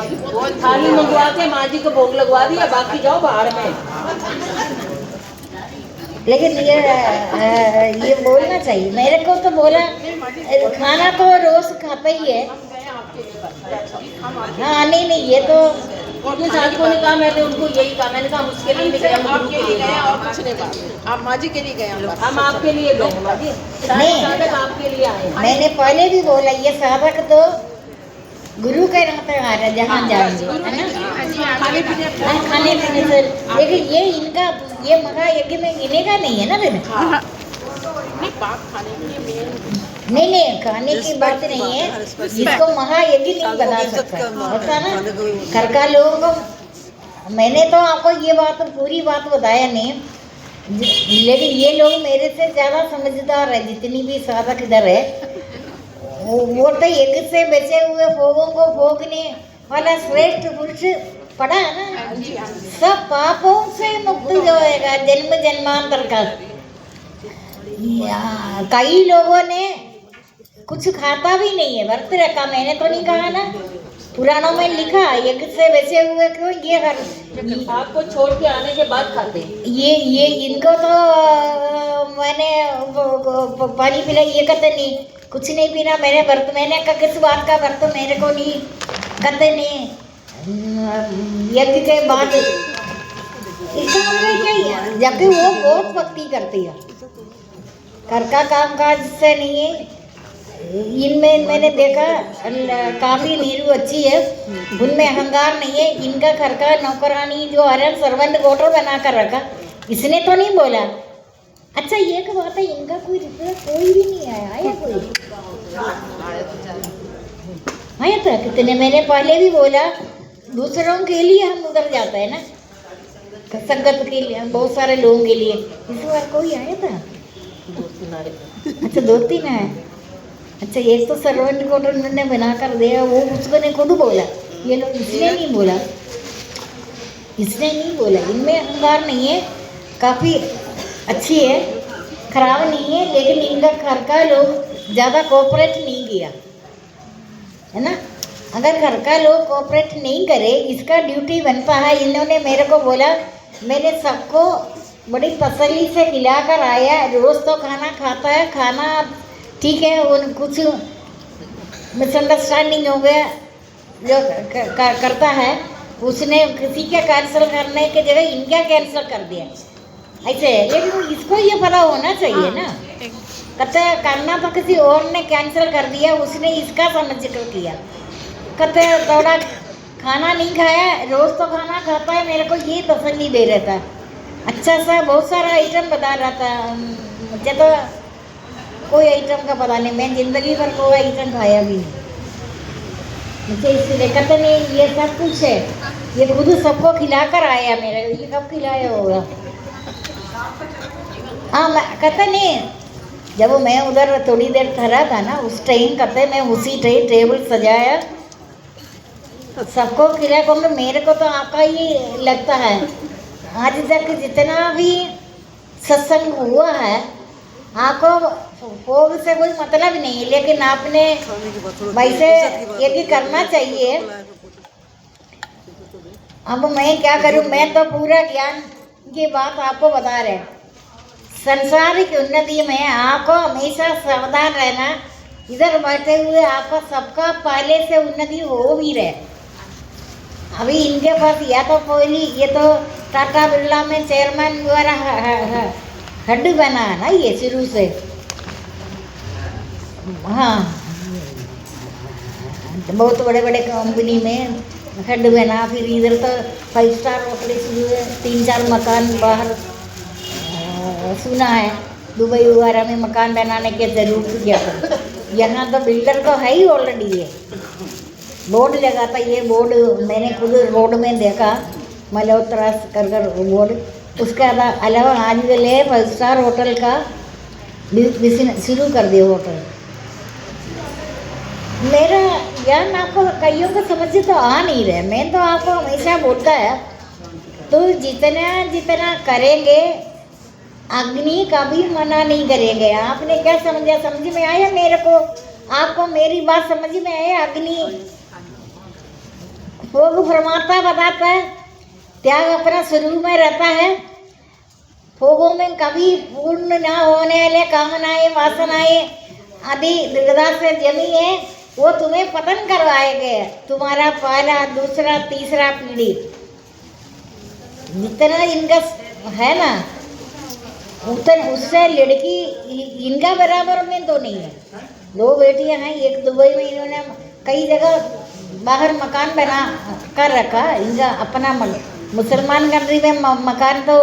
थाली मंगवा के माँ जी को भोग लगवा दिया, बाकी जाओ बाहर में। लेकिन ये बोलना चाहिए मेरे को तो बोला खाना तो रोज खाता ही है। हाँ नहीं नहीं ये तो अपने साथियों ने कहा, मैंने उनको यही कहा, मैंने कहा उसके लिए नहीं गए, हम गुरु के लिए गए और कुछ नहीं कहा। आप माँ जी के लिए गए, हम आपके लिए गए माँ जी, साधक आपके लिए आए। मैंने पहले भी बोला ये साधक तो गुरु के नाते आ रहा जहाँ जाएंगे है ना, खाने पीने से। लेकिन ये इनका ये महायज्ञ में गिनेगा नहीं है ना फिर। नहीं नहीं खाने की बात नहीं है, इसको महायज्ञ नहीं बना सकता होता ना। घर का लोगों को मैंने तो आपको ये बात पूरी बात बताया नहीं, लेकिन ये लोग मेरे से ज़्यादा समझदार है। जितनी भी साधक इधर है वो तो यज्ञ से बचे हुए भोगों को भोगने वाला श्रेष्ठ पुरुष पड़ा है ना। सब पापों से मुक्त जो होएगा जन्म जन्मांतर का। कई लोगों ने कुछ खाता भी नहीं है, व्रत रखा, मैंने तो नहीं कहा ना, पुराणों में लिखा यज्ञ से बचे हुए क्यों ये हर आपको छोड़ के आने के बाद खाते। ये इनको तो मैंने पानी पिला, ये कहते नहीं कुछ नहीं पीना, मैंने व्रत, मैंने कहा किस बात का व्रत, मेरे को नहीं कहते नहीं यज्ञ के बाद। इसका मतलब क्या है, जबकि वो बहुत भक्ति करती है, घर का काम काज से नहीं है। इनमें मैंने देखा काफ़ी नीरू अच्छी है, उनमें अहंकार नहीं है। इनका घर का नौकरानी जो हरन सर्वेंट वोटर बना कर रखा, इसने तो नहीं बोला। अच्छा ये क्या बात है, इनका कोई रिश्तेदार कोई भी नहीं आया, आया कोई आया था कितने। मैंने पहले भी बोला दूसरों के लिए हम उधर जाते हैं ना, संगत के लिए, बहुत सारे लोगों के लिए। इस बार कोई आया था? अच्छा 2-3 है। अच्छा एक तो सर्वेंट को उन्होंने बना कर दिया, वो उसको ने खुद बोला, ये लोग इसने नहीं बोला, इसने नहीं बोला। इनमें अहंकार नहीं है, काफ़ी अच्छी है, खराब नहीं है। लेकिन इनका घर का लोग ज़्यादा कोऑपरेट नहीं किया है ना। अगर घर का लोग कोऑपरेट नहीं करे, इसका ड्यूटी बनता है। इन्होंने मेरे को बोला, मैंने सबको बड़ी तसल्ली से खिलाकर आया, रोज़ तो खाना खाता है, खाना ठीक है, उन कुछ मिसअंडरस्टैंडिंग हो गया जो करता है, उसने किसी के कैंसिल करने की जगह इनका कैंसिल कर दिया ऐसे। लेकिन इसको ये पता होना चाहिए ना, कहते करना तो किसी और ने कैंसिल कर दिया, उसने इसका समझ कर किया। कहते थोड़ा खाना नहीं खाया, रोज़ तो खाना खाता है, मेरे को ये तसल्ली दे रहा था, अच्छा सा बहुत सारा आइटम बता रहा था। मुझे तो कोई आइटम का पता नहीं, मैं ज़िंदगी भर कोई आइटम खाया भी नहीं। मुझे इसलिए कहते नहीं ये सब कुछ है, ये खुद सबको खिलाकर आया, मेरे ये कब खिलाया होगा। हाँ कहते नहीं, जब मैं उधर थोड़ी देर ठहरा था ना, उस टाइम कहते मैं उसी टाइम टेबल सजाया, सबको खिलाया। कहूँगा मेरे को तो आपका ही लगता है, आज तक जितना भी सत्संग हुआ है आपको भोग से कोई मतलब नहीं है, लेकिन आपने वैसे यदि करना चाहिए। अब मैं क्या करूं, मैं तो पूरा ज्ञान की बात आपको बता रहे। संसारिक उन्नति में आपको हमेशा सावधान रहना, इधर बैठे हुए आपका सबका पहले से उन्नति हो भी रहे। अभी इनके पास या तो कोई, ये तो टाटा बिरला में चेयरमैन द्वारा हेड बना है ना ये शुरू से। हाँ बहुत बड़े बड़े कंपनी में हेड बना, फिर इधर तो 5 स्टार होटल शुरू है, 3-4 मकान बाहर सुना है, दुबई वगैरह में मकान बनाने की जरूरत क्या था। यहाँ तो बिल्डर तो है ही ऑलरेडी, है बोर्ड लगाता। ये बोर्ड मैंने खुद रोड में देखा, मल्होत्रा कर बोर्ड। उसके अलावा आज ले 5 स्टार होटल का बिजनेस शुरू कर दिया होटल। मेरा ज्ञान आपको कईयों को समझ तो आ नहीं रहे। मैं तो आपको हमेशा बोलता है, तो जितना जितना करेंगे अग्नि कभी मना नहीं करेंगे। आपने क्या समझा, समझ में आया मेरे को? आपको मेरी बात समझ में आया? अग्नि भोग फरमाता बताता है, त्याग अपना स्वरूप में रहता है। भोगों में कभी पूर्ण ना होने वाले कामनाएं वासनाएं आदि दृढ़ता से जमी है, वो तुम्हें पतन करवाएंगे। तुम्हारा पहला दूसरा तीसरा पीढ़ी जितना इनका है ना, उतना उससे लड़की इनका बराबर में तो नहीं है। 2 बेटियां हैं, एक दुबई में, इन्होंने कई जगह बाहर मकान बना कर रखा इनका अपना। मुसलमान कंट्री में मकान तो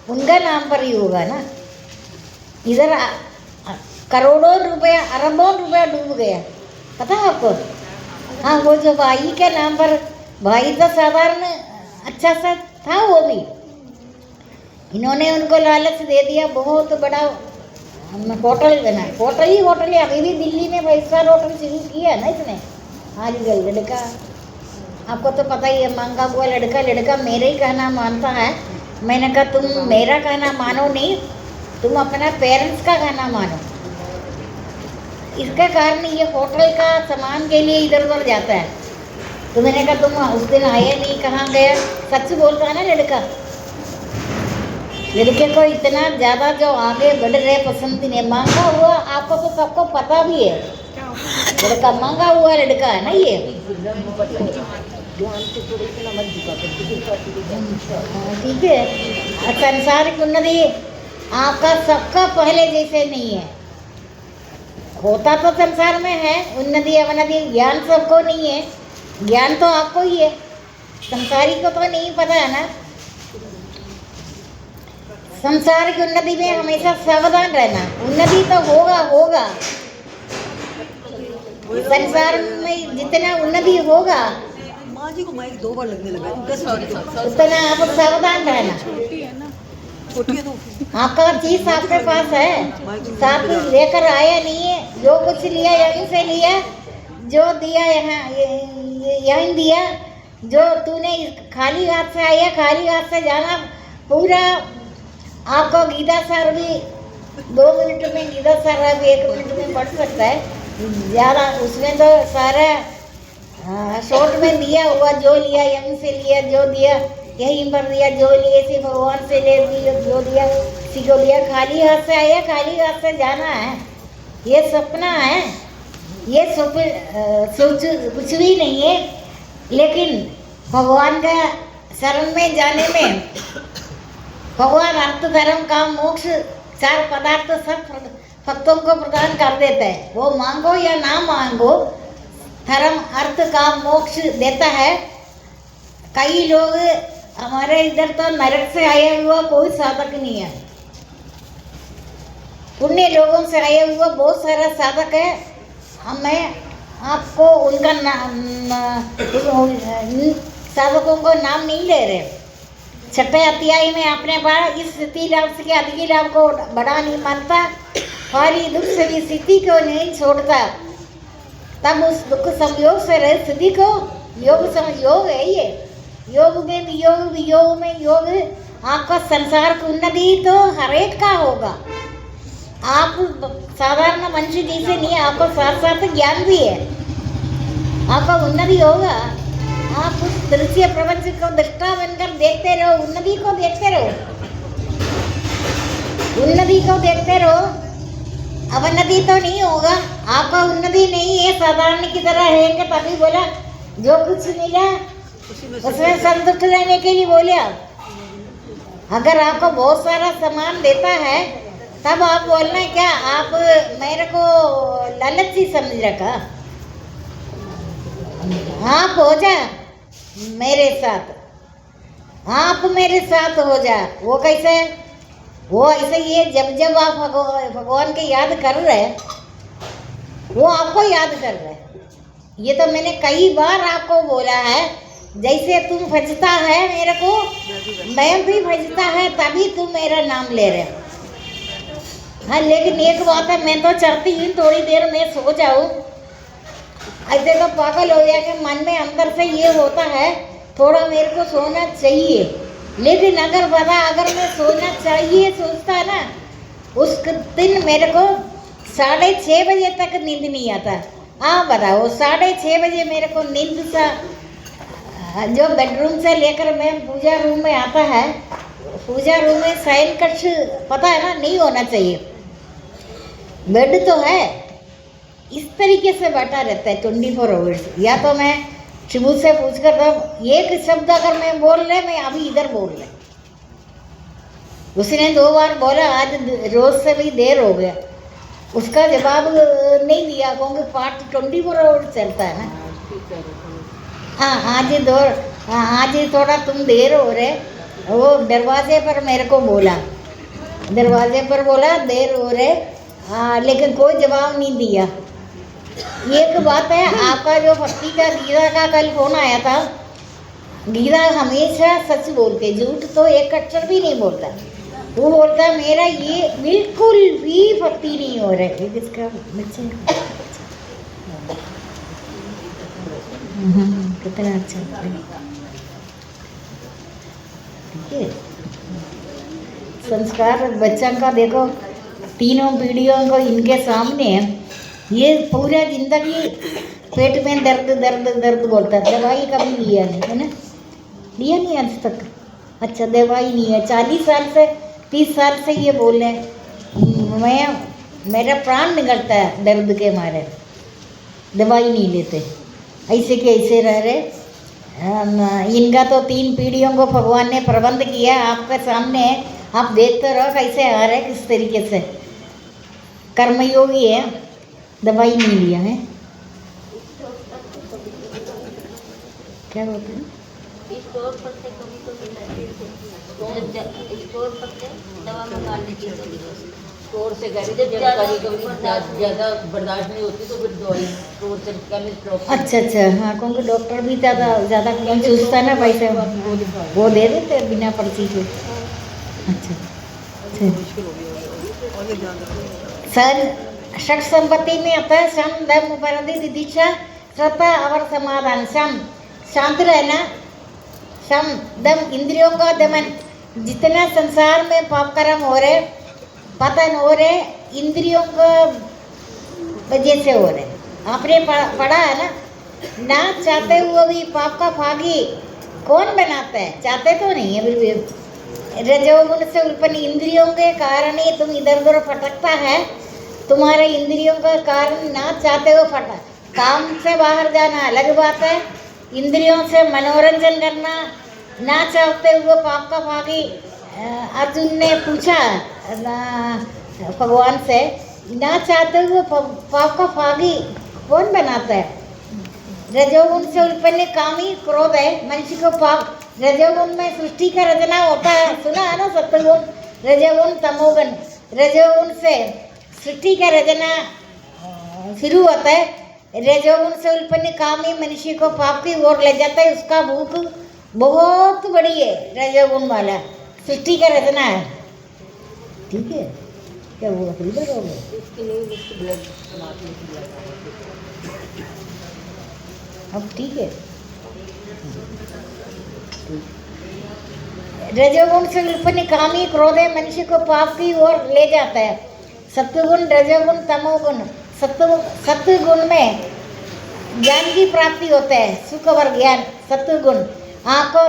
उनका नाम पर ही होगा ना। इधर करोड़ों रुपया अरबों रुपया डूब गया, पता है आपको? हाँ, वो जो भाई के नाम पर, भाई तो साधारण अच्छा सा था, वो भी इन्होंने उनको लालच दे दिया। बहुत बड़ा होटल बना, होटल है। अभी भी दिल्ली में 5 स्टार होटल शुरू किया है ना इसने। आजकल लड़का, आपको तो पता ही है, मांगा हुआ लड़का मेरे ही कहना मानता है। मैंने कहा तुम मेरा कहना मानो नहीं, तुम अपना पेरेंट्स का कहना मानो। इसके कारण ये होटल का सामान के लिए इधर उधर जाता है। तो मैंने कहा तुम उस दिन आए नहीं, कहाँ गया? सच बोलता है ना लड़का। लड़के को इतना ज़्यादा जो आगे बढ़ रहे पसंद नहीं। मांगा हुआ, आपको तो सबको पता भी है, लड़का मांगा हुआ लड़का है ना ये। ठीक है, संसारिक उन्नति आपका सबका पहले जैसे नहीं है। होता तो संसार में है उन्नति अवनति, ज्ञान सबको नहीं है। ज्ञान तो आपको ही है, संसारी को तो नहीं पता है ना। संसार की उन्नति में हमेशा सावधान रहना। उन्नति तो होगा, संसार में जितना उन्नति होगा माँ जी को माइक 2 बार लगने लगा, उतना आप सावधान रहना। छोटी है तो आपका चीज आपके पास है, साथ लेकर आया नहीं है। जो कुछ लिया यहीं से लिया, जो दिया यहीं दिया। जो तूने खाली हाथ से आया, खाली हाथ से जाना। पूरा आपको गीता सार भी 2 मिनट में, गीता सार भी 1 मिनट में पढ़ सकता है ज़्यादा। उसमें तो सारा शॉर्ट में दिया हुआ, जो लिया यहीं से लिया, जो दिया यहीं पर दिया, जो लिए इसी भगवान से ले दिया, जो दिया इसी को दिया। खाली हाथ से आया, खाली हाथ से जाना है। ये सपना है, ये सोच कुछ भी नहीं है। लेकिन भगवान का शरण में जाने में भगवान अर्थ धर्म काम मोक्ष 4 पदार्थ सब भक्तों को प्रदान कर देता है। वो मांगो या ना मांगो, धर्म अर्थ काम मोक्ष देता है। कई लोग हमारे इधर तो नरक से आया हुआ कोई साधक नहीं है, पुण्य लोगों से आया हुआ बहुत सारा साधक है। मैं आपको उनका साधकों को नाम नहीं ले रहे। 6वें अध्याय में आपने पढ़ा, इस स्थिति लाभ के अधिक लाभ को बड़ा नहीं मानता, खाली दुख से भी स्थिति को नहीं छोड़ता, तब उस दुख संयोग से रहे स्थिति को योग है। ये योग में वियोग में योग। आपका संसार की उन्नति तो हर एक का होगा। आप साधारण मनुष्य जैसे नहीं है, आपको साथ साथ ज्ञान भी है, आपका उन्नति होगा। आप उस दृश्य प्रपंच को दृष्टा बनकर देखते रहो, उन्नति को देखते रहो, उन्नति को देखते रहो। अवनति तो नहीं होगा, आपका उन्नति नहीं है, साधारण की तरह रहेंगे। तभी बोला जो कुछ मिला उसमें संतुष्ट रहने के लिए बोलिया। अगर आपको बहुत सारा सामान देता है तब आप बोलना क्या, आप मेरे को लालची समझ रखा। आप हो जा मेरे साथ, आप मेरे साथ हो जा। वो कैसे? वो ऐसे ही, जब आप भगवान के याद कर रहे, वो आपको याद कर रहे। ये तो मैंने कई बार आपको बोला है, जैसे तुम भजता है मेरे को, मैं भी भजता है, तभी तुम मेरा नाम ले रहे। हाँ, लेकिन एक बात है, मैं तो चाहती हूँ थोड़ी देर में सो जाऊँ। ऐसे तो पागल हो गया कि मन में अंदर से ये होता है थोड़ा मेरे को सोना चाहिए। लेकिन अगर मैं सोना चाहिए सोचता है ना, उस दिन मेरे को 6:30 बजे तक नींद नहीं आता। आप बताओ, 6:30 बजे मेरे को नींद सा जो बेडरूम से लेकर मैं पूजा रूम में आता है, पूजा रूम में साइन कक्ष पता है ना, नहीं होना चाहिए। बेड तो है, इस तरीके से बैठा रहता है 24 आवर्स। या तो मैं शिबू से पूछ कर दो, एक शब्द अगर मैं बोल रहे, मैं अभी इधर बोल रहे। उसने 2 बार बोला, आज रोज से भी देर हो गया, उसका जवाब नहीं दिया, क्योंकि पाठ 24 आवर्स चलता है ना। हाँ, आज थोड़ा तुम देर हो रहे, वो दरवाजे पर मेरे को बोला, दरवाजे पर बोला देर हो रहे, लेकिन कोई जवाब नहीं दिया। एक बात है, आपका जो भक्ति का गीता का कल फोन आया था, गीता हमेशा सच बोलते, झूठ तो एक अक्षर भी नहीं बोलता। वो बोलता मेरा ये बिल्कुल भी भक्ति नहीं हो रहा है। किसका बच्चे कितना अच्छा, ठीक है। संस्कार बच्चा का देखो, तीनों पीढ़ियों को इनके सामने है, ये पूरा जिंदगी पेट में दर्द दर्द दर्द बोलता है, दवाई कभी लिया नहीं है ना, लिया नहीं आज तक। अच्छा, दवाई नहीं है, 40 साल से 30 साल से ये बोल रहे हैं, मेरा प्राण निकलता है दर्द के मारे, दवाई नहीं लेते, ऐसे के ऐसे रह रहे। इनका तो 3 पीढ़ियों को भगवान ने प्रबंध किया, आपके सामने है, आप देखते रहो कैसे आ रहे, किस तरीके से कर्मयोगी है, दवाई नहीं लिया है। क्या बोलते हैं, स्टोर पर से दवा मंगा लेती है, स्टोर से ज़्यादा बर्दाश्त नहीं होती तो फिर दवाई स्टोर से केमिस्ट। अच्छा, हाँ, क्योंकि डॉक्टर भी ज़्यादा कम चूसता है ना पैसे, वो दे देते हैं बिना पर्ची के। अच्छा, सर षट संपत्ति में आता है शम दम उपरधि दिदिक्षा श्रद्धा और समाधान। शम शांत रहना, शम दम इंद्रियों का दमन। जितना संसार में पाप कर्म हो रहे, पतन हो रहे, इंद्रियों को वजह से हो रहे। आपने पढ़ा है ना चाहते हुए भी पाप का भागी कौन बनाता है, चाहते तो नहीं है बिल्कुल। रजोगुण से उत्पन्न इंद्रियों के कारण ही तुम इधर उधर भटकता है, तुम्हारे इंद्रियों का कारण ना चाहते हो फटा। काम से बाहर जाना अलग बात है, इंद्रियों से मनोरंजन करना ना चाहते हुए पाप का भागी। अर्जुन ने पूछा भगवान से, ना चाहते हुए पाप का भागी कौन बनाता है? रजोगुण से उत्पन्न कामी क्रोध है, मनुष्य को पाप। रजोगुण में सृष्टि का रचना होता है, सुना है ना, सत्वगुण रजोगुण तमोगुण। रजोगुण से सृष्टि का रचना शुरू होता है, रजोगुण से उत्पन्न कामी मनुष्य को पाप की ओर ले जाता है, उसका भूख बहुत बड़ी है, रजोगुण वाला सृष्टि का रचना है। ठीक है, क्या हुआ फिर हो गया अब? ठीक है, रजोगुण से उत्पन्न कामी क्रोध है, मनुष्य को पाप की ओर ले जाता है। सत्वगुण रजोगुण तमोगुण। सत्वगुण में ज्ञान की प्राप्ति होता है, सुख और ज्ञान। सत्वगुण आंखों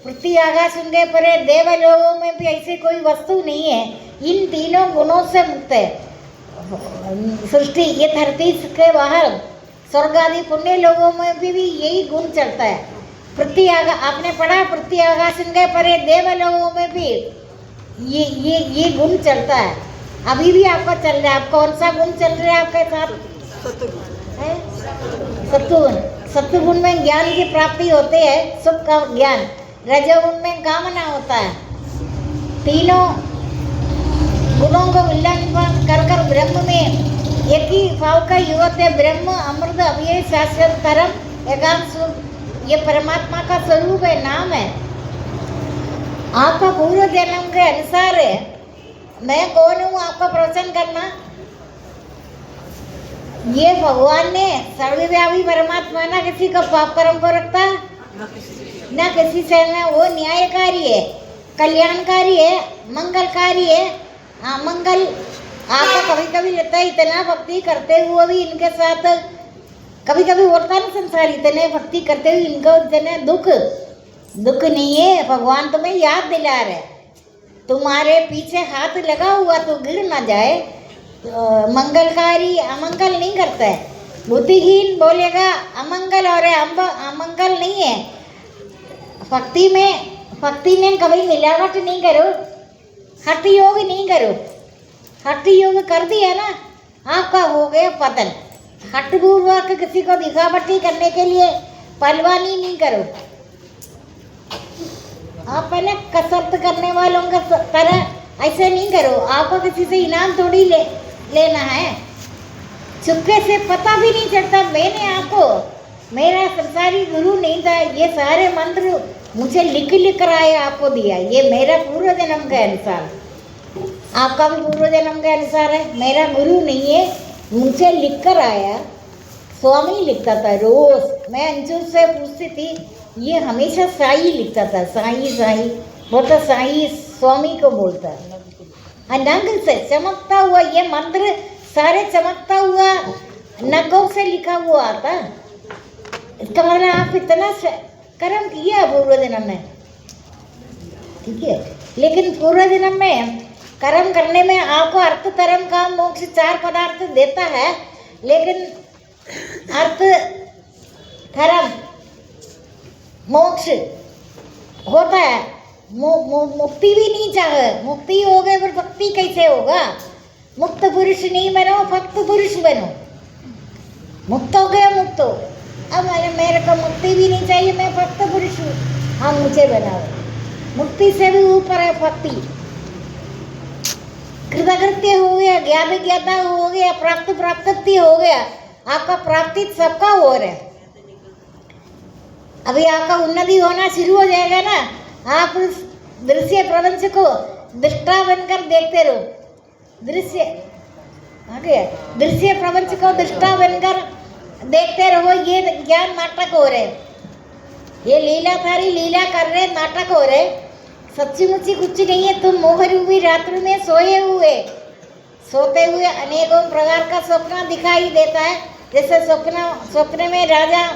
पृथ्वी आकाश उनके परे देवलोकों में भी ऐसी कोई वस्तु नहीं है, इन तीनों गुणों से मुक्त है सृष्टि। ये धरती के बाहर स्वर्ग आदि पुण्य लोगों में भी यही गुण चलता है। पृथ्वी आपने पढ़ा, पृथ्वी आकाश उनके परे देवलोकों में भी ये गुण चलता है। अभी भी आपका चल रहा है। आप कौन सा गुण चल रहा है आपके साथ? सत्वगुण। सत्वगुण में ज्ञान की प्राप्ति होती है, सुख का ज्ञान। रजोगुण में कामना होता है। तीनों गुणों को उल्लंघन कर कर ब्रह्म में एक ही भाव का युवक है। ब्रह्म अमृत अव्यय शाश्वत परम एकांत सुख, ये परमात्मा का स्वरूप है, नाम है। आपका पूर्व जन्म के अनुसार है। मैं कौन हूँ आपका प्रवचन करना? ये भगवान ने सर्वव्यापी परमात्मा ना किसी का पाप कर्म को रखता, ना किसी से ना। वो न्यायकारी है, कल्याणकारी है, मंगलकारी है। मंगल आपको कभी कभी लगता है इतना भक्ति करते हुए भी इनके साथ कभी कभी होता ना संसार, इतने भक्ति करते हुए इनको इतने दुख नहीं है। भगवान तुम्हें याद दिला रहे, तुम्हारे पीछे हाथ लगा हुआ तो गिर ना जाए। मंगलकारी अमंगल नहीं करता है। बुद्धिहीन बोलेगा अमंगल और अमंगल नहीं है। भक्ति में कभी मिलावट नहीं करो, हठ योग नहीं करो। हठ योग कर दिया ना, आपका हो गया पतन। हठपूर्वक किसी को दिखावटी करने के लिए पहलवानी नहीं करो। आप पहले कसरत करने वालों का तरह ऐसे नहीं करो। आपको किसी से इनाम थोड़ी लेना है। चुपके से पता भी नहीं चलता। मैंने आपको, मेरा संसारी गुरु नहीं था, ये सारे मंत्र मुझे लिख कर आए आपको दिया। ये मेरा पूर्व जन्म के अनुसार, आपका भी पूर्व जन्म के अनुसार है। मेरा गुरु नहीं है, मुझे लिख कर आया। स्वामी लिखता था रोज। मैं अंजू से पूछती थी, ये हमेशा साई लिखता था। साई बोलता, साई स्वामी को बोलता। नंग से चमकता हुआ ये मंत्र सारे चमकता हुआ नगों से लिखा हुआ आता। इसका मतलब आप इतना कर्म किया पूर्व जन्म में, ठीक है। लेकिन पूर्व जन्म में कर्म करने में आपको अर्थ, धर्म, काम, मोक्ष 4 पदार्थ देता है। लेकिन अर्थ, धर्म, मोक्ष होता है, मुक्ति भी नहीं चाहे। मुक्ति हो गए पर भक्ति कैसे होगा? मुक्त पुरुष नहीं बनो, भक्त पुरुष बनो। मुक्त हो गया, मुक्त हो। अब मेरे को मुक्ति भी नहीं चाहिए, मैं भक्त पुरुष हूँ, हाँ मुझे बनाओ। मुक्ति से भी ऊपर है भक्ति। कृतकृत्य हो गया, ज्ञान ज्ञाता हो गया, प्राप्ति हो गया। आपका प्राप्ति सबका हो रहा है। अभी आपका उन्नति होना शुरू हो जाएगा ना। आप दृश्य प्रपंच को दृष्टा बनकर देखते रहो। दृश्य प्रपंच को दृष्टा बनकर देखते रहो। ये ज्ञान नाटक हो रहे, ये लीलाधारी लीला कर रहे, नाटक हो रहे। सच्ची मुच्ची कुछ नहीं है। तुम मोहरूपी रात्रि में सोते हुए अनेकों प्रकार का स्वप्न दिखाई देता है। जैसे स्वप्न में राजा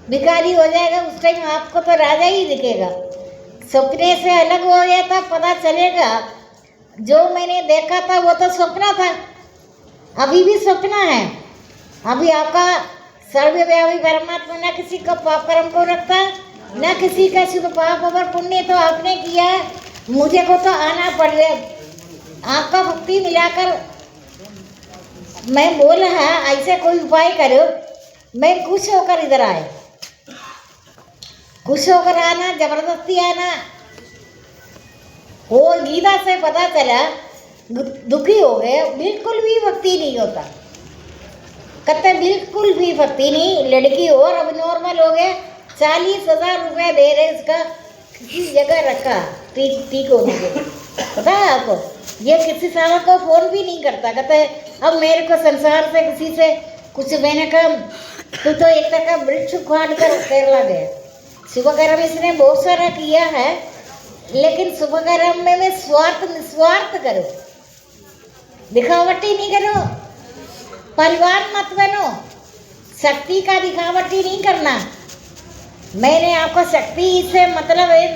भिखारी हो जाएगा, उस टाइम आपको तो राजा ही दिखेगा। सपने से अलग हो गया था, पता चलेगा जो मैंने देखा था वो तो सपना था। अभी भी सपना है। अभी आपका सर्वव्यापी परमात्मा न किसी का पाप कर्म को रखता, न किसी का शुभ पाप और पुण्य तो आपने किया है, मुझे को तो आना पड़ रहा। आपका भक्ति मिलाकर मैं बोल है, ऐसे कोई उपाय करो। मैं खुश होकर इधर आए, खुश होकर आना, जबरदस्ती आना। वो गीता से पता चला, दुखी हो गए, बिल्कुल भी भक्ति नहीं होता। कहते बिल्कुल भी भक्ति नहीं। लड़की और अब नॉर्मल हो गए, 40,000 रुपये दे रहे, इसका किसी जगह रखा ठीक होने के। पता है आपको, ये किसी साल को फोन भी नहीं करता। कहते अब मेरे को संसार से किसी से कुछ, मैंने कहा तू तो एक तरह का वृक्ष उखाड़ कर केरला गया। शुभ कर्म इसने बहुत सारा किया है, लेकिन शुभ कर्म में निस्वार्थ करो, दिखावटी नहीं करो, पहलवान मत बनो। शक्ति का दिखावटी नहीं करना। मैंने आपको शक्ति से मतलब है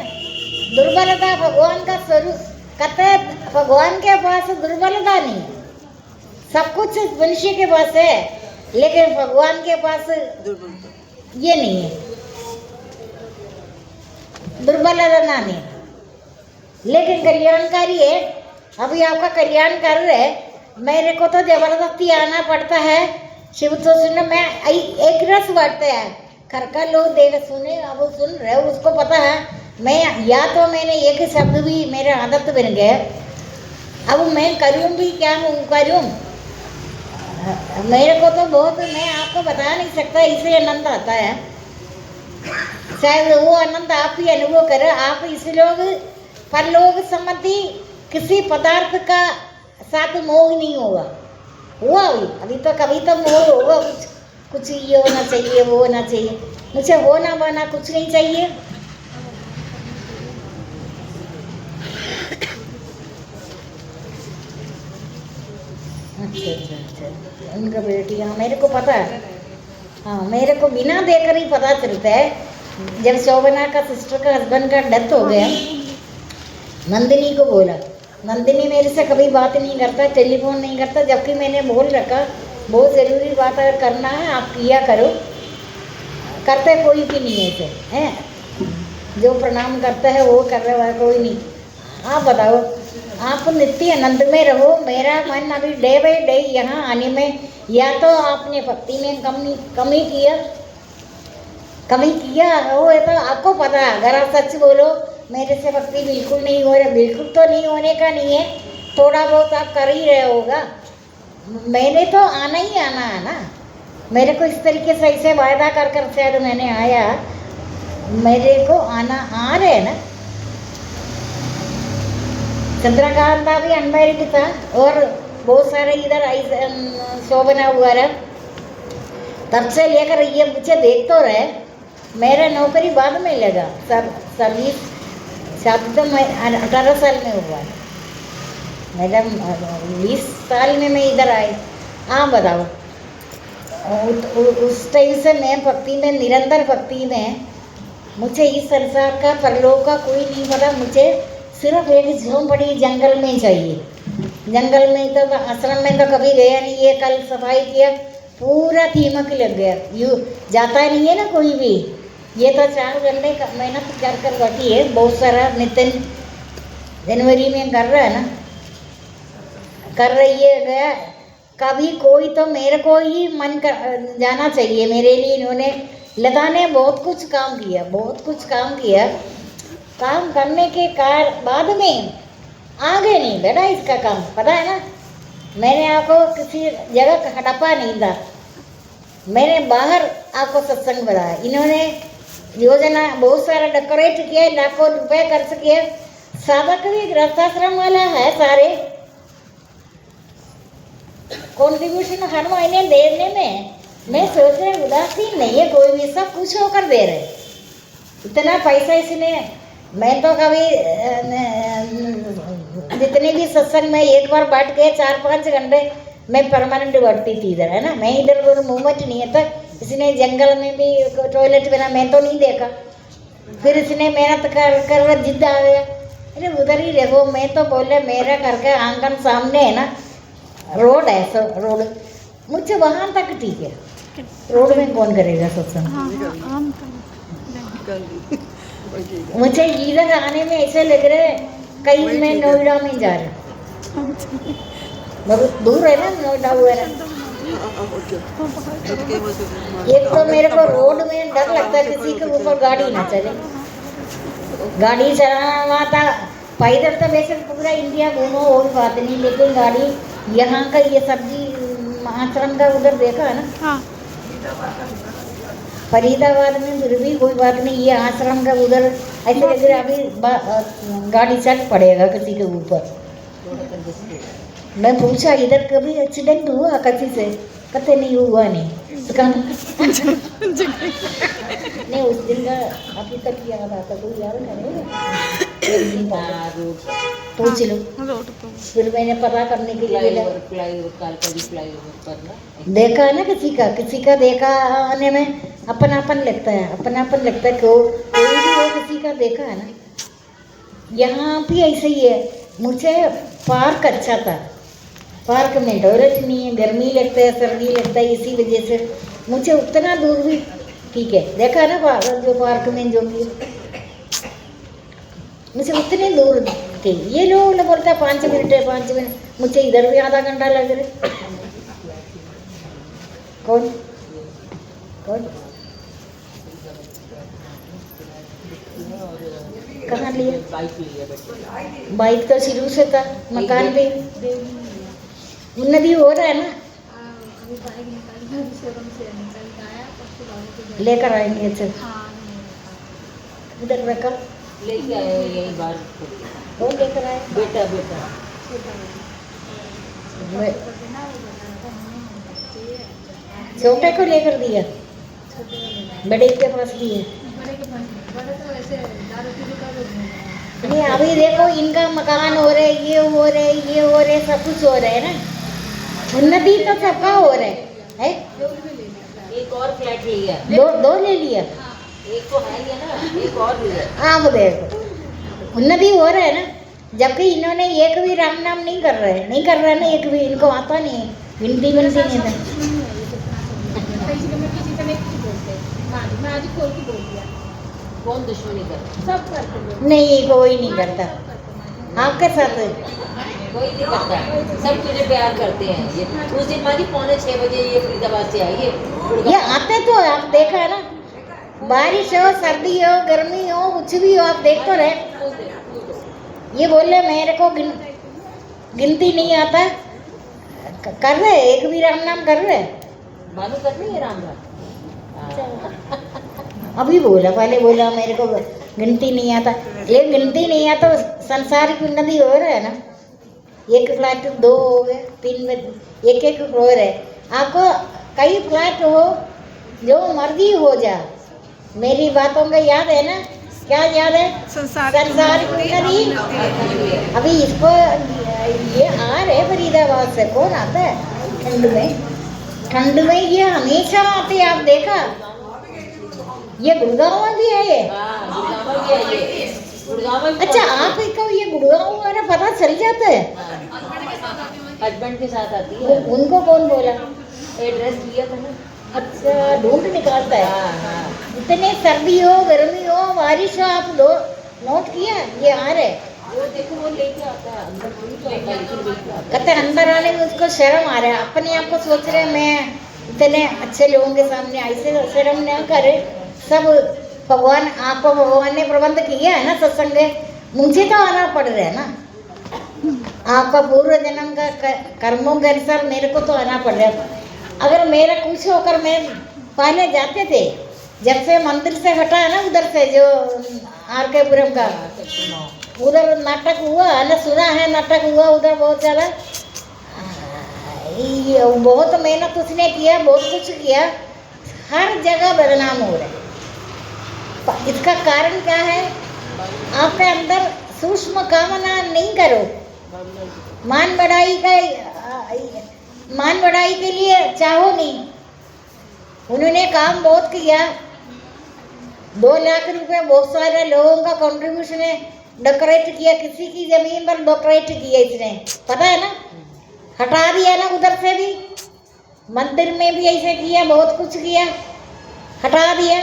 दुर्बलता, भगवान का स्वरूप। कहते भगवान के पास दुर्बलता नहीं, सब कुछ मनुष्य के पास है, लेकिन भगवान के पास ये नहीं है, दुर्बलता नहीं। लेकिन कल्याणकारी है। अभी आपका कल्याण कर रहे, मेरे को तो जबरदस्ती आना पड़ता है। शिव तो सुनो, मैं एक रस बांटते हैं, घर का लोग देख सुने, अब सुन रहे, उसको पता है। मैं या तो मैंने एक शब्द भी मेरा आदत बन गया, अब मैं करूँ भी क्या करूँ। मेरे को तो बहुत, मैं आपको बता नहीं सकता, इससे आनंद आता है। शायद वो आनंद आप ही अनुभव करें। आप इस लोग परलोक संबंधी किसी पदार्थ का साथ मोह नहीं होगा। हुआ अभी तो कभी तो मोह होगा, कुछ ये होना चाहिए, वो होना चाहिए। मुझे होना बना कुछ नहीं चाहिए। अच्छा, उनका बेटी, हाँ मेरे को पता है। हाँ, मेरे को बिना देखकर ही पता चलता है। जब शोभना का सिस्टर का हस्बैंड का डेथ हो गया, नंदिनी को बोला, नंदिनी मेरे से कभी बात नहीं करता, टेलीफोन नहीं करता, जबकि मैंने बोल रखा बहुत ज़रूरी बात अगर करना है आप किया करो। करते कोई भी नहीं है ऐसे हैं, जो प्रणाम करता है वो कर रहा है, कोई नहीं। आप बताओ, आप नित्य आनंद में रहो। मेरा मन अभी डे बाई डे यहाँ आने में, या तो आपने भक्ति में कमी किया हो, ये तो आपको पता है। अगर आप सच बोलो मेरे से भक्ति बिल्कुल नहीं हो रहा, बिल्कुल तो नहीं होने का नहीं है, थोड़ा बहुत आप कर ही रहे होगा। मैंने तो आना ही आना है ना। मेरे को इस तरीके से ऐसे वायदा कर कर शायद मैंने आया, मेरे को आना आ रहे ना। चंद्रकांत भी अनमैरिड था और बहुत सारे इधर शोभना वगैरह, तब से लेकर ये मुझे देख तो रहे। मेरा नौकरी बाद में लगा, सर्विस शादी तो मैं 18 साल में हुआ, मेरा 20 साल में मैं इधर आई। हाँ बताओ, उस टाइम से मैं भक्ति में, निरंतर भक्ति में, मुझे इस संसार का परलोक का कोई नहीं पता। मुझे सिर्फ एक झोंपड़ी जंगल में चाहिए। जंगल में तो आश्रम में तो कभी गया नहीं। ये कल सफाई किया, पूरा दीमक लग गया। यूँ जाता नहीं है ना कोई भी। ये तो 4 घंटे मेहनत कर बैठी है। बहुत सारा नितिन जनवरी में कर रहा है ना, कर रही है। गया कभी कोई तो मेरे को ही मन कर जाना चाहिए मेरे लिए। इन्होंने लता ने बहुत कुछ काम किया, बहुत कुछ काम किया। काम करने के बाद में आगे नहीं बढ़ा इसका काम, पता है ना। मैंने आपको किसी जगह हड़पा नहीं था, मैंने बाहर आपको सत्संग बढ़ाया। इन्होंने योजना बहुत सारा डेकोरेट किया, लाखों रुपए खर्च किए। साधक भी गृहस्थाश्रम वाला है, सारे कॉन्ट्रीब्यूशन हर महीने देने में मैं सोच रही उदासीन नहीं है कोई भी, सब कुछ होकर दे रहे। इतना पैसा इसने, मैं तो कभी जितने भी सत्संग में एक बार बैठ गए 4-5 घंटे मैं परमानेंट बैठती थी इधर, है ना। मैं इधर उधर मूवमेंट नहीं है। तो इसने जंगल में भी टॉयलेट बना, मैं तो नहीं देखा। फिर इसने मेहनत कर जिद आ गया, अरे उधर ही रहो। मैं तो बोले मेरा घर का आंगन सामने है ना, रोड है, सब रोड मुझे वहाँ तक ठीक है। रोड में कौन करेगा सत्संग। मुझे इधर आने में ऐसे लग रहे कहीं मैं नोएडा में जा रहा हूँ। बहुत दूर है ना नोएडा वगैरह। एक तो मेरे को रोड में डर लगता है किसी के ऊपर गाड़ी ना चले। गाड़ी चलाना था पैदल तो वैसे पूरा इंडिया घूमो कोई बात नहीं, लेकिन गाड़ी यहाँ का ये सब्जी आश्रम का उधर देखा है ना। हाँ। फरीदाबाद में फिर भी कोई बात नहीं, ये आश्रम का उधर ऐसे लग रहा अभी गाड़ी चल पड़ेगा किसी के ऊपर। मैं पूछा इधर कभी एक्सीडेंट हुआ किसी से, कहते नहीं हुआ नहीं। नहीं उस दिन का अभी तक याद आता, कोई याद नहीं पूछ लो। फिर मैंने पता करने के लिए देखा ना, किसी का देखा आने में अपनापन लगता है, अपनापन लगता है। कोई भी हो किसी का देखा है ना। यहाँ भी ऐसे ही है। मुझे पार्क अच्छा था, पार्क में टॉयलेट नहीं है, गर्मी लगता है, सर्दी लगता है, इसी वजह से मुझे उतना दूर भी ठीक है। देखा ना जो पार्क में जो भी मुझे उतने दूर थे। ये लोग बोलता है 5 मिनट है, 5 मिनट, मुझे इधर भी आधा घंटा लग रहा। कौन कहाँ लिया? बाइक तो शुरू से था, मकान पे उन्नति हो रहा है ना। लेकर आएंगे चल, उधर रखा लेके आए यही बार वो लेकर आए। बेटा छोटे को लेकर दिया, बड़े के पास दिए। नहीं अभी देखो इनका मकान हो रहे, ये हो रहे, सब कुछ हो रहे है ना। उन्नति तो सबका हो रहा है। एक और फ्लैट लिया, दो ले लिया, एक तो है ही है ना, एक और लिया। आप देखो उन्नति हो रहा है ना, जबकि इन्होंने एक भी राम नाम नहीं कर रहे ना, एक भी इनको आता नहीं है, गिनती बनती नहीं था। कौन दुश्मनी करता? सब करते हैं। नहीं कोई नहीं करता, आपके साथ कोई नहीं करता, सब तुझे प्यार करते हैं। ये उस दिन माँ जी 5:45 बजे ये फरीदाबाद से आई है। ये आते तो आप देखा है ना, बारिश हो सर्दी हो गर्मी हो कुछ भी हो, आप देख तो रहे। ये बोले मेरे को गिनती नहीं आता, कर रहे एक भी राम नाम कर रहे, मालूम कर रही है राम राम। अभी बोला, पहले बोला मेरे को गिनती नहीं आता। ये गिनती नहीं आता, संसार की उन्नति हो रहा है ना, एक फ्लैट 2 हो गए, 3 में एक फ्लोर है, आपको कई फ्लैट हो, जो मर्जी हो जा, मेरी बातों का याद है ना, क्या याद है? संसार की उन्नति। अभी इसको ये आ रहे फरीदाबाद से, कौन आता है ठंड में ये हमेशा आते, आप देखा, ये गुड़गांव में भी है ये। अच्छा आपको ये गुड़गांव वाला पता चल जाता है? हस्बैंड के साथ आती है। उनको कौन बोला? एड्रेस दिया था ना। अच्छा ढूंढ निकालता है। इतने सर्दी हो गर्मी हो बारिश हो, आप नोट किया ये आ रहे, वो देखो वो लेके आता है अंदर, कहते अंदर आने में उसको शर्म आ रहा है, अपने आप को सोच रहे मैं इतने अच्छे लोगों के सामने ऐसे शर्म न करे। सब भगवान, आपको भगवान ने प्रबंध किया है ना सत्संग, मुझे तो आना पड़ रहा है ना, आपका पूर्व जन्म का कर्मों के अनुसार मेरे को तो आना पड़ रहा है। अगर मेरा कुछ होकर मैं पहले जाते थे, जब से मंदिर से हटा है ना, उधर से जो RK पुरम का उधर नाटक हुआ है ना, सुना है नाटक हुआ उधर बहुत ज़्यादा, बहुत मेहनत उसने किया, बहुत कुछ किया, हर जगह बदनाम हो रहा है। इसका कारण क्या है? आपके अंदर सूक्ष्म कामना नहीं करो, मान बढ़ाई के लिए चाहो नहीं। उन्होंने काम बहुत किया, 2 लाख रुपए बहुत सारे लोगों का कंट्रीब्यूशन है, डेकोरेट किया, किसी की जमीन पर डेकोरेट किया इसने, पता है ना, हटा दिया ना उधर से भी, मंदिर में भी ऐसे किया, बहुत कुछ किया, हटा दिया।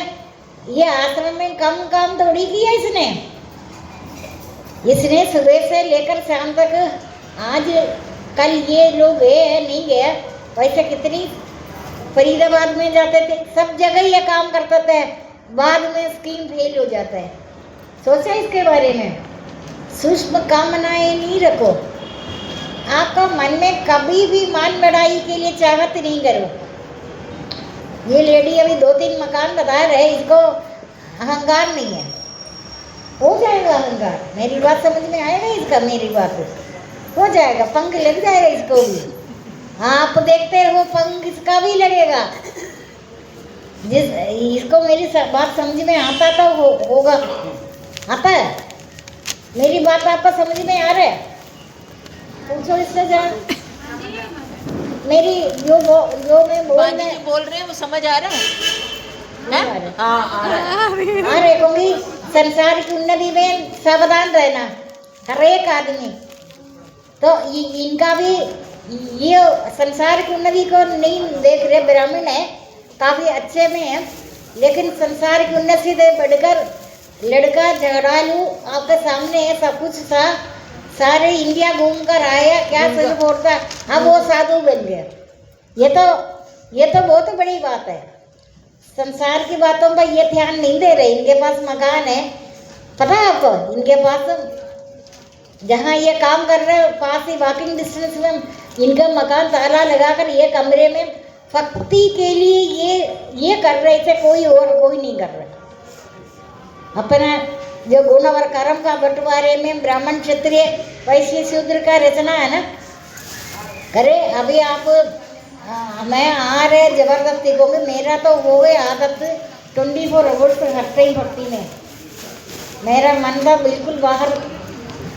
ये आश्रम में कम काम थोड़ी किया इसने सुबह से लेकर शाम तक, आज कल ये लोग गए नहीं गया, वैसे कितनी फरीदाबाद में जाते थे, सब जगह ये काम करता था, बाद में स्कीम फेल हो जाता है। सोचा इसके बारे में? सूक्ष्म कामनाएं नहीं रखो, आपका मन में कभी भी मान बढ़ाई के लिए चाहत नहीं करो। ये लेडी अभी 2-3 मकान बता रहे, इसको अहंकार नहीं है, हो जाएगा अहंकार, मेरी बात समझ में आएगा इसका, मेरी बात हो जाएगा, पंख लग जाएगा इसको भी, आप देखते रहो पंख इसका भी लगेगा। जिस इसको मेरी बात समझ में आता तो होगा, आता है मेरी बात आपको समझ में आ रहा है? पूछो इससे जरा, मेरी जो मैं बोल रहे हैं वो समझ आ रहा है? आ रहे कहूँगी, संसार की उन्नति में सावधान रहना हर एक आदमी, तो इनका भी ये संसार की उन्नति को नहीं देख रहे, ब्राह्मण है काफ़ी अच्छे में है, लेकिन संसार की उन्नति से बढ़कर लड़का झगड़ालू आपके सामने है, सब कुछ था, सारे इंडिया घूम कर आया, क्या सच बोलता, अब वो साधु बन गया। ये तो बहुत बड़ी बात है। संसार की बातों पर ये ध्यान नहीं दे रहे, इनके पास मकान है, पता है आपको, इनके पास जहाँ ये काम कर रहे हैं पास ही वॉकिंग डिस्टेंस में इनका मकान, ताला लगाकर ये कमरे में भक्ति के लिए ये कर रहे थे, कोई नहीं कर रहा। अपना जो गुण और कर्म का बंटवारे में ब्राह्मण क्षत्रिय वैश्य शूद्र का रचना है ना, करे अभी आप मैं आ रहे जबरदस्ती को भी, मेरा तो हो गई आदत 24 आवर्स हटते ही भक्ति में, मेरा मन का बिल्कुल बाहर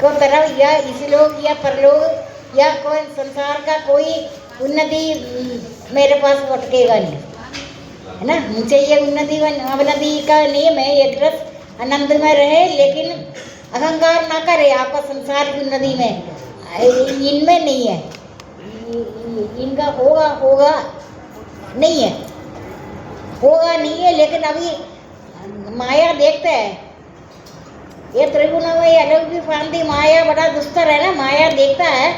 को तरफ, या इस लोग या परलोक या कोई संसार का कोई उन्नति मेरे पास भटकेगा नहीं। है ना। मुझे ये उन्नति अवनति का नियम है, एक रस आनंद में रहे, लेकिन अहंकार ना करे आपका संसार की उन्नति में, इनमें नहीं है, इनका होगा होगा नहीं है, होगा नहीं है। लेकिन अभी माया देखते हैं, ये त्रिगुणमय अलौकिक भ्रांति माया बड़ा दुस्तर है ना। माया देखता है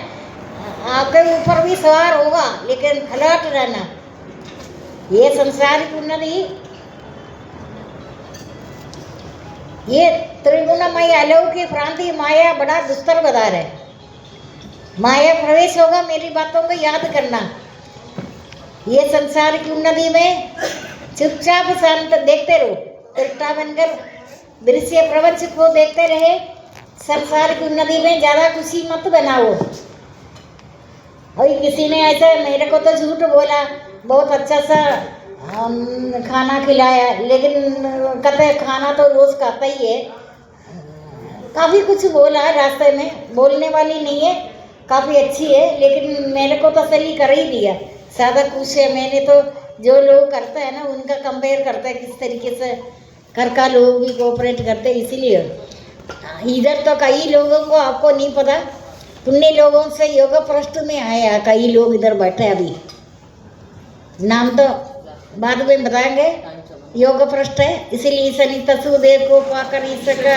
आपके ऊपर भी सवार होगा, लेकिन अलर्ट रहना। ये संसारिक उन्नति, ये त्रिगुणमय अलौकिक भ्रांति माया बड़ा दुस्तर बाजार है। माया प्रवेश होगा, मेरी बातों को याद करना। ये संसार की उन्नति में चुपचाप शांत देखते रहो, उल्टा बनकर दृश्य प्रपंच को देखते रहे। संसार की उन्नति में ज़्यादा खुशी मत बनाओ। अभी किसी ने ऐसा मेरे को तो झूठ बोला, बहुत अच्छा सा खाना खिलाया, लेकिन कहते खाना तो रोज़ खाता ही है। काफ़ी कुछ बोला है रास्ते में, बोलने वाली नहीं है, काफ़ी अच्छी है, लेकिन मेरे को तसल्ली कर ही दिया। ज़्यादा कुछ है, मैंने तो जो लोग करते हैं ना उनका कंपेयर करते हैं किस तरीके से घर का लोग भी कोऑपरेट करते हैं। इसीलिए इधर तो कई लोगों को आपको नहीं पता, पुण्य लोगों से योग पृष्ठ में आया कई लोग इधर बैठे, अभी नाम तो बाद में बताएंगे। योग पृष्ठ है, इसीलिए सनित सुदेव को पाकर इसका